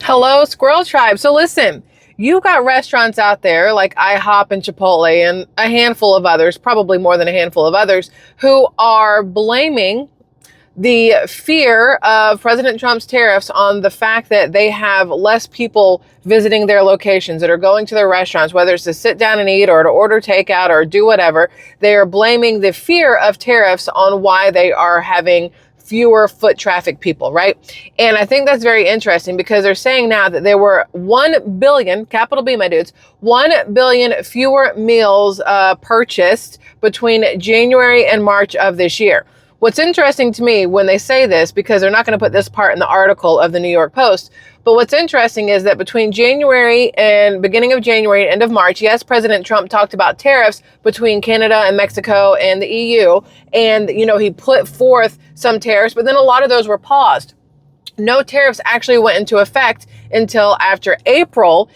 Hello, Squirrel Tribe. So listen, you got restaurants out there like IHOP and Chipotle and a handful of others, probably more than a handful of others, who are blaming the fear of President Trump's tariffs on the fact that they have less people visiting their locations that are going to their restaurants, whether it's to sit down and eat or to order takeout or do whatever. They are blaming the fear of tariffs on why they are having fewer foot traffic people, right? And I think that's very interesting because they're saying now that there were 1 billion, capital B, my dudes, 1 billion fewer meals purchased between January and March of this year. What's interesting to me when they say this, because they're not going to put this part in the article of the New York Post, but what's interesting is that between January and beginning of January and end of March, yes, President Trump talked about tariffs between Canada and Mexico and the EU. And, he put forth some tariffs, but then a lot of those were paused. No tariffs actually went into effect until after April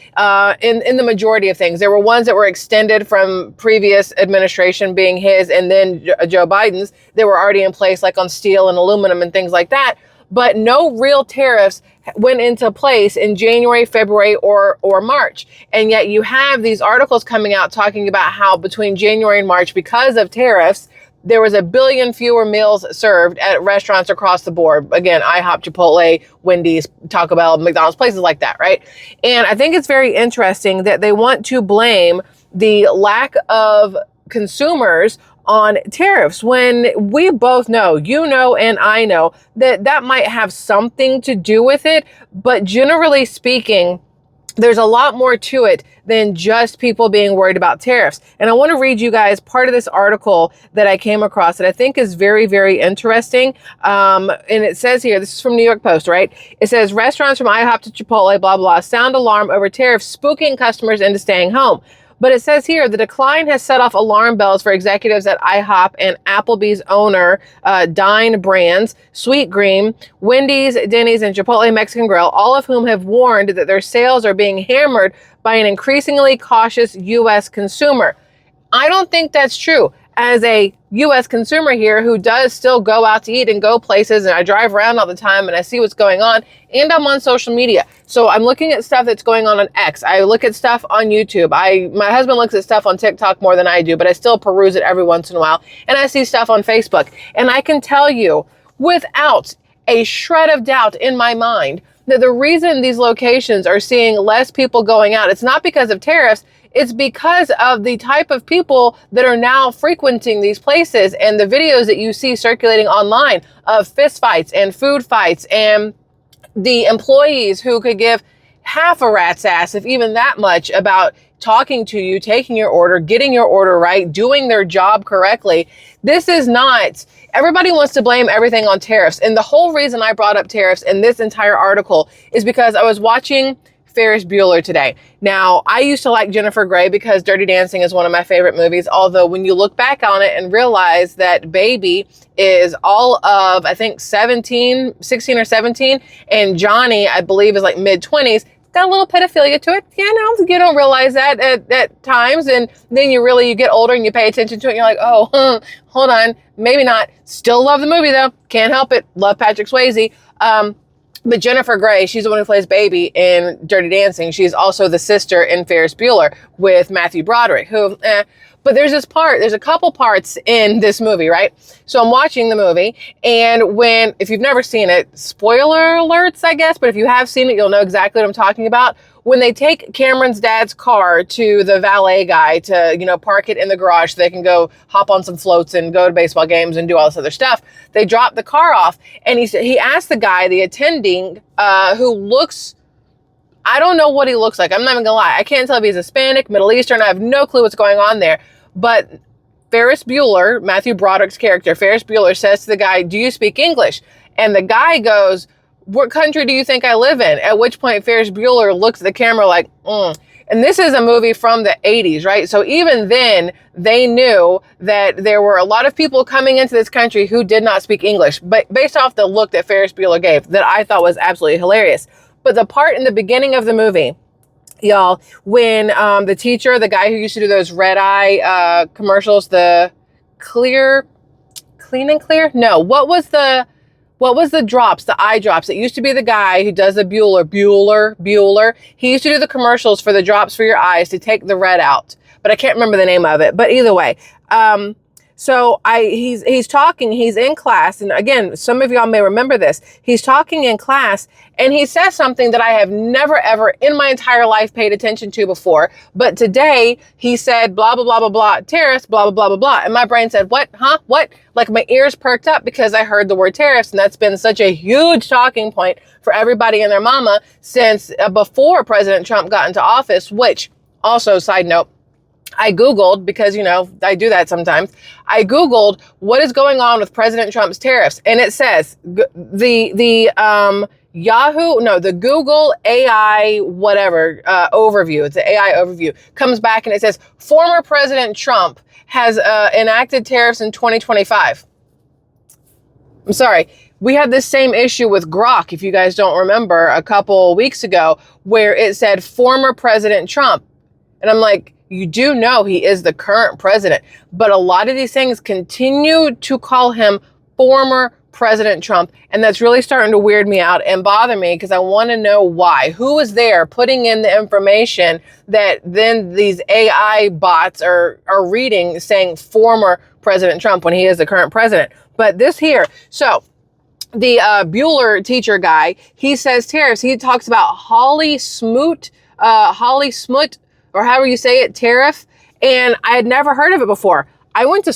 in the majority of things. There were ones that were extended from previous administration being his and then Joe Biden's that were already in place, like on steel and aluminum and things like that. But no real tariffs went into place in January, February, or March. And yet you have these articles coming out talking about how between January and March, because of tariffs, there was 1 billion fewer meals served at restaurants across the board. Again, IHOP, Chipotle, Wendy's, Taco Bell, McDonald's, places like that, right? And I think it's very interesting that they want to blame the lack of consumers on tariffs when we both know, and I know, that that might have something to do with it. But generally speaking, there's a lot more to it than just people being worried about tariffs. And I want to read you guys part of this article that I came across that I think is very, very interesting. And it says here, this is from New York Post, right? It says, restaurants from IHOP to Chipotle, blah, blah, sound alarm over tariffs, spooking customers into staying home. But it says here, the decline has set off alarm bells for executives at IHOP and Applebee's owner, Dine Brands, Sweetgreen, Wendy's, Denny's, and Chipotle Mexican Grill, all of whom have warned that their sales are being hammered by an increasingly cautious U.S. consumer. I don't think that's true. As a U.S. consumer here who does still go out to eat and go places, and I drive around all the time and I see what's going on, and I'm on social media. So I'm looking at stuff that's going on X. I look at stuff on YouTube. My husband looks at stuff on TikTok more than I do, but I still peruse it every once in a while. And I see stuff on Facebook. And I can tell you without a shred of doubt in my mind that the reason these locations are seeing less people going out, it's not because of tariffs. It's because of the type of people that are now frequenting these places and the videos that you see circulating online of fist fights and food fights and the employees who could give half a rat's ass, if even that much, about talking to you, taking your order, getting your order right, doing their job correctly. This is not, everybody wants to blame everything on tariffs. And the whole reason I brought up tariffs in this entire article is because I was watching Ferris Bueller today. Now, I used to like Jennifer Grey because Dirty Dancing is one of my favorite movies. Although when you look back on it and realize that Baby is all of, I think 16 or 17, and Johnny, I believe, is like mid-20s, got a little pedophilia to it. You don't realize that at times. And then you get older and you pay attention to it and you're like, oh, hold on, maybe not. Still love the movie though. Can't help it. Love Patrick Swayze. But Jennifer Grey, she's the one who plays Baby in Dirty Dancing. She's also the sister in Ferris Bueller with Matthew Broderick, but there's a couple parts in this movie, right? So I'm watching the movie, and if you've never seen it, spoiler alerts, I guess, but if you have seen it, you'll know exactly what I'm talking about. When they take Cameron's dad's car to the valet guy to, park it in the garage so they can go hop on some floats and go to baseball games and do all this other stuff, they drop the car off, and he asked the guy, the attending, who looks, I don't know what he looks like. I'm not even gonna lie. I can't tell if he's Hispanic, Middle Eastern. I have no clue what's going on there. But Ferris Bueller, Matthew Broderick's character, Ferris Bueller, says to the guy, "Do you speak English?" And the guy goes, "What country do you think I live in?" At which point Ferris Bueller looks at the camera like, And this is a movie from the 80s, right? So even then, they knew that there were a lot of people coming into this country who did not speak English, but based off the look that Ferris Bueller gave, that I thought was absolutely hilarious. But the part in the beginning of the movie, y'all, when the teacher, the guy who used to do those red eye commercials, the clean and clear? No, what was what was the drops, the eye drops? It used to be the guy who does the Bueller. He used to do the commercials for the drops for your eyes to take the red out, but I can't remember the name of it. But either way, he's talking, he's in class. And again, some of y'all may remember this. He's talking in class and he says something that I have never, ever in my entire life paid attention to before. But today he said, blah, blah, blah, blah, blah, tariffs, blah, blah, blah, blah, blah. And my brain said, what? Huh? What? Like my ears perked up because I heard the word tariffs. And that's been such a huge talking point for everybody and their mama since before President Trump got into office, which also, side note, I Googled, because, you know, I do that sometimes. I Googled what is going on with President Trump's tariffs. And it says the Google AI, whatever, overview. It's an AI overview comes back and it says former President Trump has enacted tariffs in 2025. I'm sorry. We had this same issue with Grok, if you guys don't remember, a couple weeks ago, where it said former President Trump. And I'm like, you do know he is the current president, but a lot of these things continue to call him former President Trump. And that's really starting to weird me out and bother me because I want to know why. Who was there putting in the information that then these AI bots are reading saying former President Trump when he is the current president? But this here, so the Bueller teacher guy, he says tariffs. He talks about Holly Smoot, or however you say it, tariff. And I had never heard of it before. I went to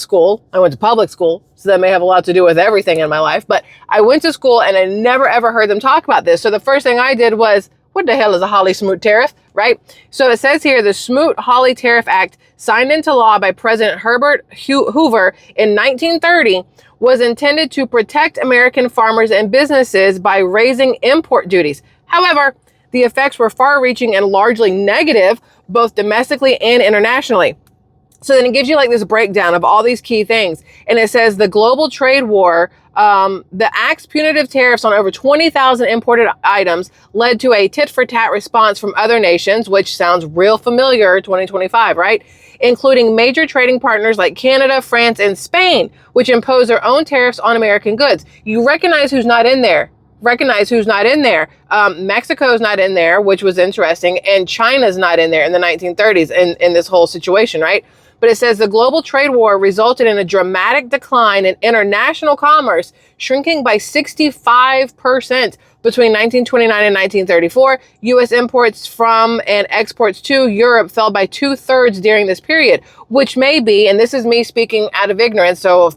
public school, so that may have a lot to do with everything in my life, but I went to school and I never ever heard them talk about this. So the first thing I did was, what the hell is a Holly-Smoot tariff, right? So it says here, the Smoot-Hawley Tariff Act, signed into law by President Herbert Hoover in 1930, was intended to protect American farmers and businesses by raising import duties. However, the effects were far-reaching and largely negative, both domestically and internationally. So then it gives you like this breakdown of all these key things. And it says the global trade war, the act's punitive tariffs on over 20,000 imported items led to a tit-for-tat response from other nations, which sounds real familiar, 2025, right? Including major trading partners like Canada, France, and Spain, which impose their own tariffs on American goods. You recognize who's not in there. Mexico's not in there, which was interesting, and China's not in there in the 1930s in this whole situation, right? But it says the global trade war resulted in a dramatic decline in international commerce, shrinking by 65% between 1929 and 1934. U.S. imports from and exports to Europe fell by 2/3 during this period, which may be, and this is me speaking out of ignorance, so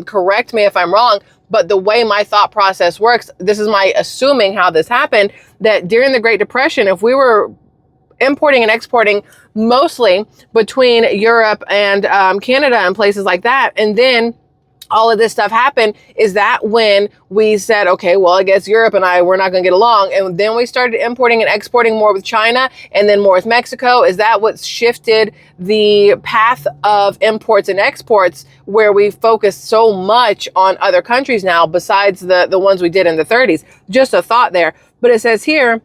correct me if I'm wrong, but the way my thought process works, this is my assuming how this happened, that during the Great Depression, if we were importing and exporting mostly between Europe and Canada and places like that, and then all of this stuff happened, is that when we said, okay, well, I guess Europe and we're not going to get along. And then we started importing and exporting more with China and then more with Mexico. Is that what shifted the path of imports and exports, where we focus so much on other countries now besides the ones we did in the 30s? Just a thought there. But it says here,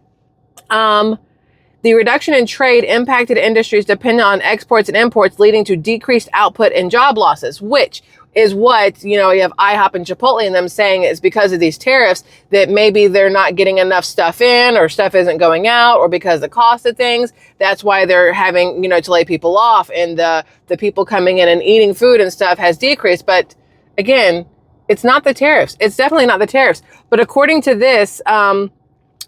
the reduction in trade impacted industries dependent on exports and imports, leading to decreased output and job losses, which is what, you have IHOP and Chipotle and them saying it's because of these tariffs that maybe they're not getting enough stuff in, or stuff isn't going out, or because of the cost of things. That's why they're having, to lay people off, and the people coming in and eating food and stuff has decreased. But again, it's not the tariffs. It's definitely not the tariffs. But according to this,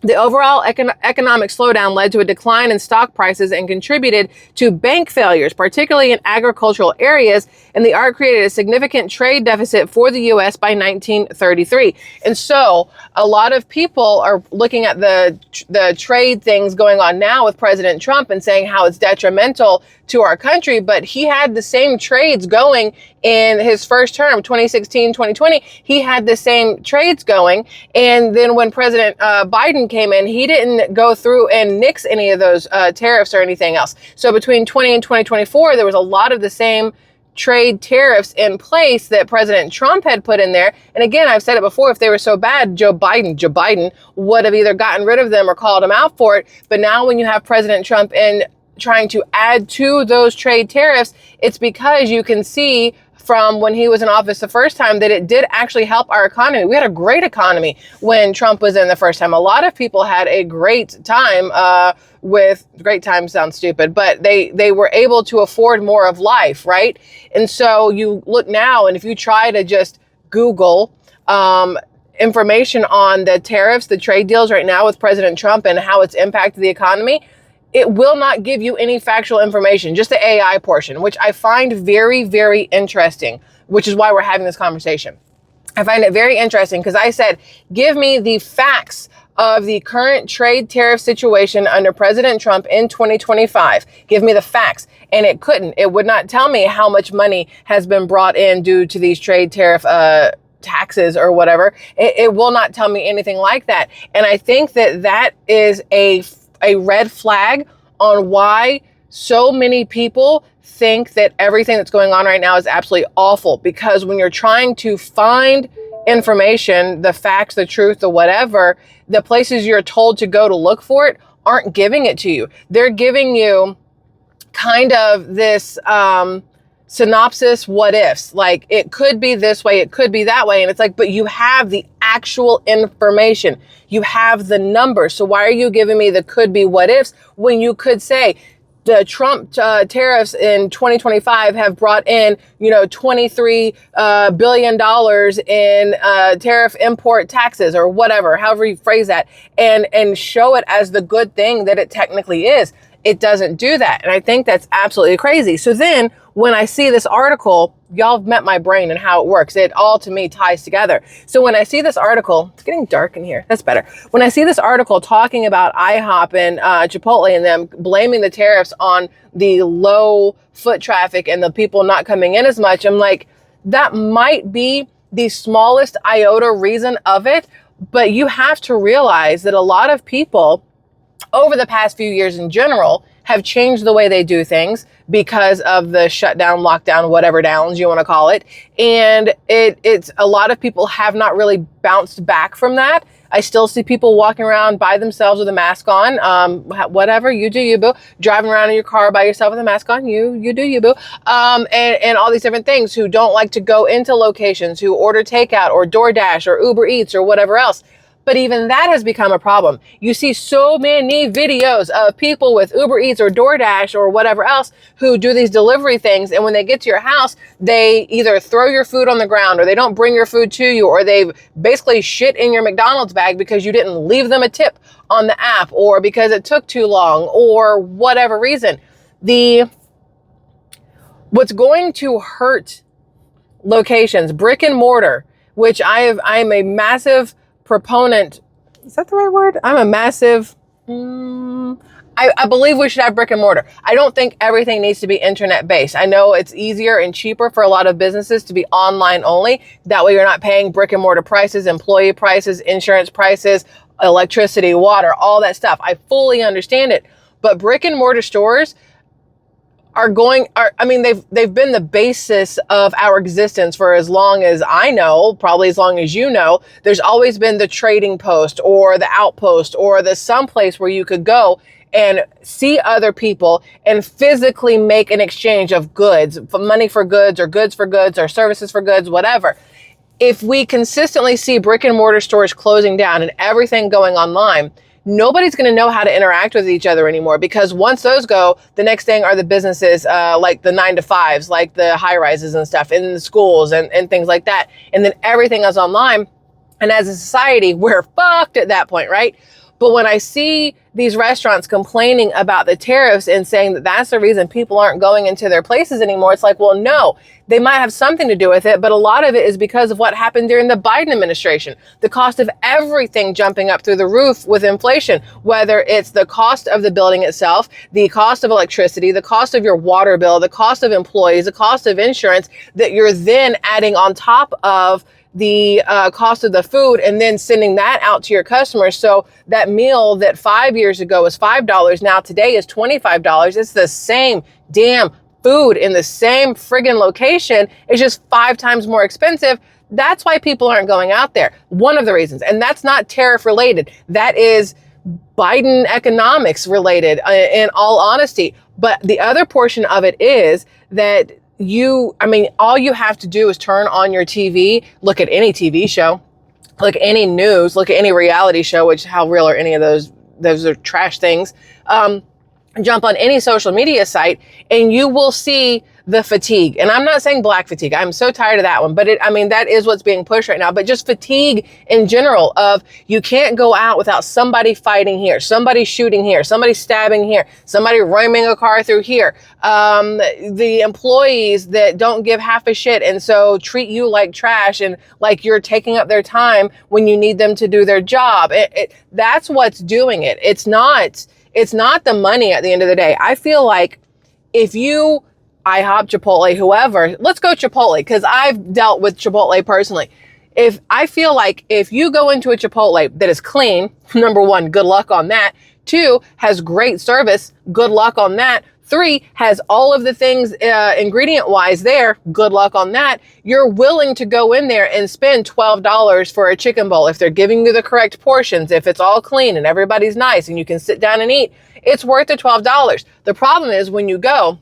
the overall economic slowdown led to a decline in stock prices and contributed to bank failures, particularly in agricultural areas, and the art created a significant trade deficit for the U.S. by 1933. And so a lot of people are looking at the trade things going on now with President Trump and saying how it's detrimental to our country, but he had the same trades going in his first term, 2016, 2020, he had the same trades going. And then when President Biden came in, he didn't go through and nix any of those tariffs or anything else. So between 20 and 2024, there was a lot of the same trade tariffs in place that President Trump had put in there. And again, I've said it before, if they were so bad, Joe Biden would have either gotten rid of them or called him out for it. But now when you have President Trump in trying to add to those trade tariffs, it's because you can see from when he was in office the first time that it did actually help our economy. We had a great economy when Trump was in the first time. A lot of people had a great time with great time sounds stupid, but they were able to afford more of life, right? And so you look now, and if you try to just Google information on the tariffs, the trade deals right now with President Trump and how it's impacted the economy, it will not give you any factual information, just the AI portion, which I find very, very interesting, which is why we're having this conversation. I find it very interesting because I said, give me the facts of the current trade tariff situation under President Trump in 2025. Give me the facts. And it couldn't. It would not tell me how much money has been brought in due to these trade tariff taxes or whatever. It will not tell me anything like that. And I think that that is a red flag on why so many people think that everything that's going on right now is absolutely awful. Because when you're trying to find information, the facts, the truth, the whatever, the places you're told to go to look for it aren't giving it to you. They're giving you kind of this synopsis, what ifs, like it could be this way, it could be that way. And it's like, but you have the actual information. You have the numbers. So why are you giving me the could be what ifs when you could say the Trump tariffs in 2025 have brought in, $23 billion in tariff import taxes or whatever, however you phrase that, and show it as the good thing that it technically is. It doesn't do that. And I think that's absolutely crazy. So then when I see this article, y'all have met my brain and how it works. It all to me ties together. So when I see this article, it's getting dark in here. That's better. When I see this article talking about IHOP and Chipotle and them blaming the tariffs on the low foot traffic and the people not coming in as much, I'm like, that might be the smallest iota reason of it. But you have to realize that a lot of people over the past few years in general have changed the way they do things because of the shutdown, lockdown, whatever downs you want to call it. And it's a lot of people have not really bounced back from that. I still see people walking around by themselves with a mask on, whatever, you do you, boo. Driving around in your car by yourself with a mask on, you do you, boo. And all these different things, who don't like to go into locations, who order takeout or DoorDash or Uber Eats or whatever else. But even that has become a problem. You see so many videos of people with Uber Eats or DoorDash or whatever else who do these delivery things. And when they get to your house, they either throw your food on the ground, or they don't bring your food to you, or they've basically shit in your McDonald's bag because you didn't leave them a tip on the app, or because it took too long, or whatever reason. What's going to hurt locations, brick and mortar, which I'm a massive proponent. Is that the right word? I'm a massive, I believe we should have brick and mortar. I don't think everything needs to be internet based. I know it's easier and cheaper for a lot of businesses to be online only. That way you're not paying brick and mortar prices, employee prices, insurance prices, electricity, water, all that stuff. I fully understand it. But brick and mortar stores they've been the basis of our existence for as long as I know, probably as long as you know. There's always been the trading post or the outpost or the someplace where you could go and see other people and physically make an exchange of goods, money for goods or services for goods, whatever. If we consistently see brick and mortar stores closing down and everything going online, nobody's going to know how to interact with each other anymore, because once those go, the next thing are the businesses like the 9-to-5s, like the high rises and stuff in the schools and things like that. And then everything is online. And as a society, we're fucked at that point, right? But when I see these restaurants complaining about the tariffs and saying that that's the reason people aren't going into their places anymore, it's like, well, no, they might have something to do with it, but a lot of it is because of what happened during the Biden administration. The cost of everything jumping up through the roof with inflation, whether it's the cost of the building itself, the cost of electricity, the cost of your water bill, the cost of employees, the cost of insurance that you're then adding on top of the cost of the food, and then sending that out to your customers. So that meal that 5 years ago was $5, now today is $25. It's the same damn food in the same friggin' location. It's just 5 times more expensive. That's why people aren't going out there. One of the reasons. And that's not tariff related. That is Biden economics related, in all honesty. But the other portion of it is that I mean, all you have to do is turn on your TV, look at any TV show, look at any news, look at any reality show, which how real are any of those? Those are trash things. Jump on any social media site and you will see the fatigue. And I'm not saying black fatigue. I'm so tired of that one, but I mean, that is what's being pushed right now, but just fatigue in general of you can't go out without somebody fighting here, somebody shooting here, somebody stabbing here, somebody ramming a car through here. The employees that don't give half a shit and so treat you like trash and like you're taking up their time when you need them to do their job. That's what's doing it. It's not the money at the end of the day. I feel like if you, IHOP, Chipotle, whoever, let's go Chipotle because I've dealt with Chipotle personally. I feel like if you go into a Chipotle that is clean, number one, good luck on that. 2, has great service, good luck on that. 3, has all of the things ingredient wise there, good luck on that. You're willing to go in there and spend $12 for a chicken bowl if they're giving you the correct portions, if it's all clean and everybody's nice and you can sit down and eat, it's worth the $12. The problem is when you go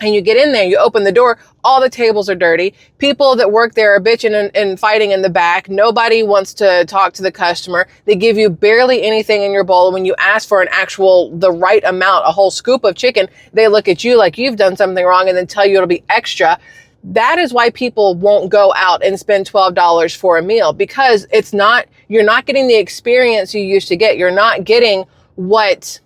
and you get in there, you open the door, all the tables are dirty. People that work there are bitching and fighting in the back. Nobody wants to talk to the customer. They give you barely anything in your bowl. When you ask for the right amount, a whole scoop of chicken, they look at you like you've done something wrong and then tell you it'll be extra. That is why people won't go out and spend $12 for a meal because you're not getting the experience you used to get. You're not getting what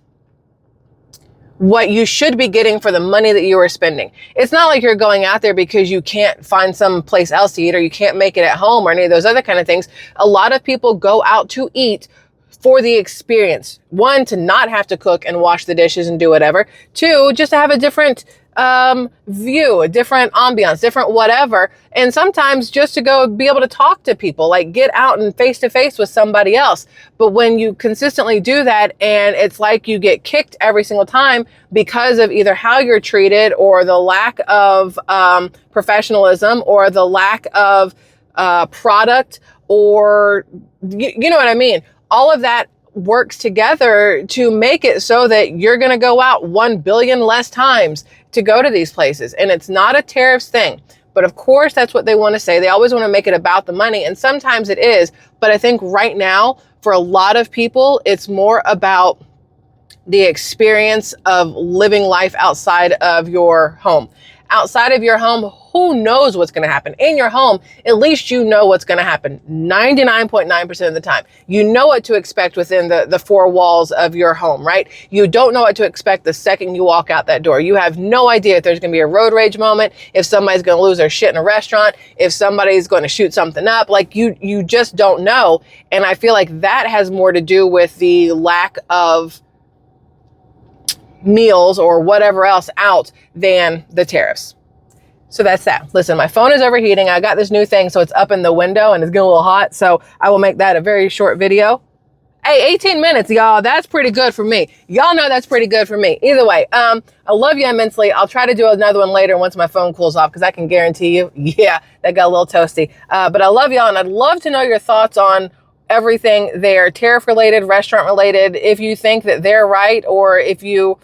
you should be getting for the money that you are spending. It's not like you're going out there because you can't find some place else to eat or you can't make it at home or any of those other kind of things. A lot of people go out to eat for the experience. 1, to not have to cook and wash the dishes and do whatever. 2, just to have a different view, a different ambiance, different whatever. And sometimes just to go be able to talk to people, like get out and face to face with somebody else. But when you consistently do that and it's like you get kicked every single time because of either how you're treated or the lack of professionalism or the lack of product or you know what I mean? All of that works together to make it so that you're going to go out 1 billion less times to go to these places. And it's not a tariffs thing. But of course, that's what they want to say. They always want to make it about the money. And sometimes it is. But I think right now, for a lot of people, it's more about the experience of living life outside of your home. Outside of your home, who knows what's going to happen? In your home, at least you know what's going to happen 99.9% of the time. You know what to expect within the 4 walls of your home, right? You don't know what to expect the second you walk out that door. You have no idea if there's going to be a road rage moment, if somebody's going to lose their shit in a restaurant, if somebody's going to shoot something up. Like you just don't know. And I feel like that has more to do with the lack of meals or whatever else out than the tariffs. So that's that. Listen, my phone is overheating. I got this new thing, so it's up in the window and it's getting a little hot. So I will make that a very short video. Hey, 18 minutes, y'all. That's pretty good for me. Y'all know that's pretty good for me. Either way, I love you immensely. I'll try to do another one later once my phone cools off because I can guarantee you, yeah, that got a little toasty. But I love y'all and I'd love to know your thoughts on everything there, tariff related, restaurant related, if you think that they're right or if you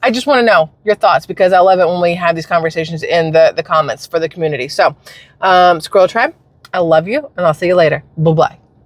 I just want to know your thoughts because I love it when we have these conversations in the comments for the community. So, Squirrel Tribe, I love you and I'll see you later. Bye-bye.